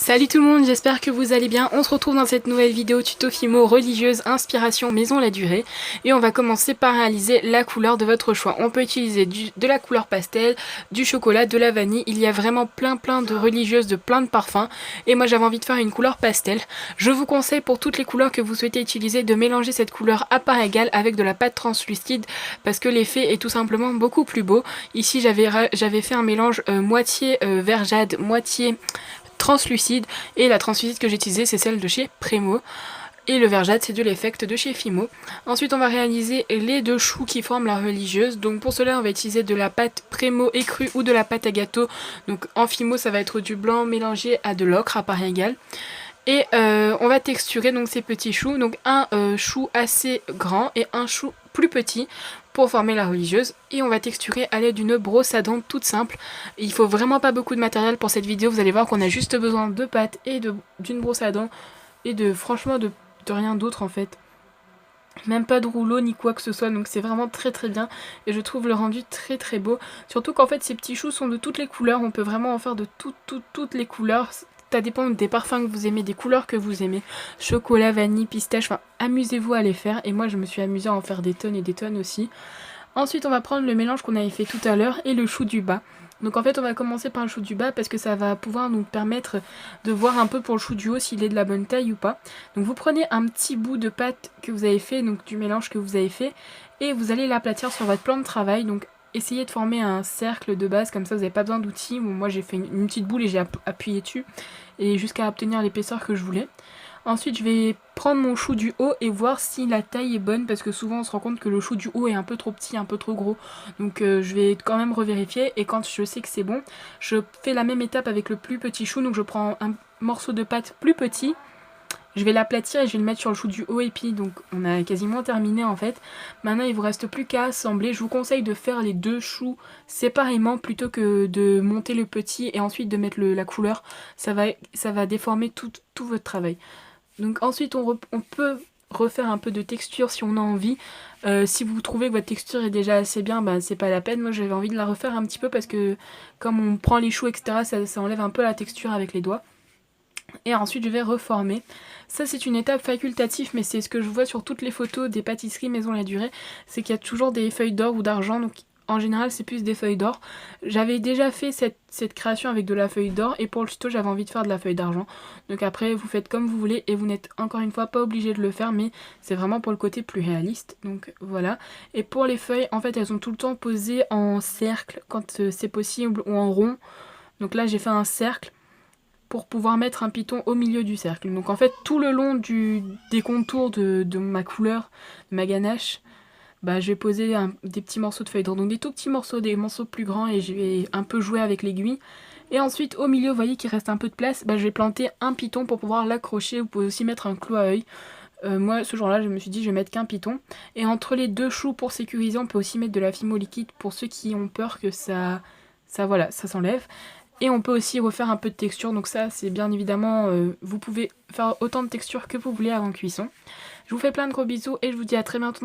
Salut tout le monde, j'espère que vous allez bien. On se retrouve dans cette nouvelle vidéo tuto Fimo religieuse inspiration maison la durée. Et on va commencer par réaliser la couleur de votre choix. On peut utiliser de la couleur pastel, du chocolat, de la vanille. Il y a vraiment plein de religieuses de plein de parfums. Et moi j'avais envie de faire une couleur pastel. Je vous conseille pour toutes les couleurs que vous souhaitez utiliser de mélanger cette couleur à part égale avec de la pâte translucide. Parce que l'effet est tout simplement beaucoup plus beau. Ici j'avais fait un mélange moitié vert jade, moitié translucide, et la translucide que j'ai utilisée c'est celle de chez Premo, et le vert jade c'est de l'effect de chez Fimo. Ensuite on va réaliser les deux choux qui forment la religieuse. Donc pour cela on va utiliser de la pâte Premo écrue ou de la pâte à gâteau. Donc en Fimo ça va être du blanc mélangé à de l'ocre à part égale. Et on va texturer donc ces petits choux, donc un chou assez grand et un chou plus petit pour former la religieuse. Et on va texturer à l'aide d'une brosse à dents toute simple. Il faut vraiment pas beaucoup de matériel pour cette vidéo, vous allez voir qu'on a juste besoin de pâte et d'une brosse à dents et franchement de rien d'autre en fait. Même pas de rouleau ni quoi que ce soit, donc c'est vraiment très bien et je trouve le rendu très beau. Surtout qu'en fait ces petits choux sont de toutes les couleurs, on peut vraiment en faire de toutes les couleurs. Ça dépend des parfums que vous aimez, des couleurs que vous aimez. Chocolat, vanille, pistache, enfin amusez-vous à les faire. Et moi je me suis amusée à en faire des tonnes et des tonnes aussi. Ensuite on va prendre le mélange qu'on avait fait tout à l'heure et le chou du bas. Donc en fait on va commencer par le chou du bas parce que ça va pouvoir nous permettre de voir un peu pour le chou du haut s'il est de la bonne taille ou pas. Donc vous prenez un petit bout de pâte que vous avez fait, donc du mélange que vous avez fait, et vous allez l'aplatir sur votre plan de travail. Donc essayez de former un cercle de base, comme ça vous n'avez pas besoin d'outils. Bon, moi j'ai fait une petite boule et j'ai appuyé dessus et jusqu'à obtenir l'épaisseur que je voulais. Ensuite je vais prendre mon chou du haut et voir si la taille est bonne, parce que souvent on se rend compte que le chou du haut est un peu trop petit, un peu trop gros. Donc je vais quand même revérifier, et quand je sais que c'est bon, je fais la même étape avec le plus petit chou. Donc je prends un morceau de pâte plus petit, je vais l'aplatir et je vais le mettre sur le chou du haut, et puis donc on a quasiment terminé en fait. Maintenant il vous reste plus qu'à assembler. Je vous conseille de faire les deux choux séparément plutôt que de monter le petit et ensuite de mettre la couleur. Ça va déformer tout votre travail. Donc ensuite on peut refaire un peu de texture si on a envie. Si vous trouvez que votre texture est déjà assez bien, bah, c'est pas la peine. Moi j'avais envie de la refaire un petit peu parce que comme on prend les choux etc, ça enlève un peu la texture avec les doigts. Et ensuite je vais reformer. Ça c'est une étape facultative, mais c'est ce que je vois sur toutes les photos des pâtisseries maison la durée, c'est qu'il y a toujours des feuilles d'or ou d'argent, donc en général c'est plus des feuilles d'or. J'avais déjà fait cette création avec de la feuille d'or, et pour le tuto j'avais envie de faire de la feuille d'argent. Donc après vous faites comme vous voulez, et vous n'êtes encore une fois pas obligé de le faire, mais c'est vraiment pour le côté plus réaliste. Donc voilà. Et pour les feuilles, en fait elles sont tout le temps posées en cercle quand c'est possible, ou en rond. Donc là j'ai fait un cercle pour pouvoir mettre un piton au milieu du cercle. Donc en fait tout le long des contours de ma couleur, de ma ganache, bah, je vais poser des petits morceaux de feuilles d'or, donc des tout petits morceaux, des morceaux plus grands, et je vais un peu jouer avec l'aiguille. Et ensuite au milieu, vous voyez qu'il reste un peu de place, bah, je vais planter un piton pour pouvoir l'accrocher. Vous pouvez aussi mettre un clou à œil. Moi ce jour là je me suis dit je vais mettre qu'un piton. Et entre les deux choux pour sécuriser, on peut aussi mettre de la Fimo liquide pour ceux qui ont peur que ça s'enlève. Et on peut aussi refaire un peu de texture, donc ça c'est bien évidemment, vous pouvez faire autant de texture que vous voulez avant cuisson. Je vous fais plein de gros bisous et je vous dis à très bientôt.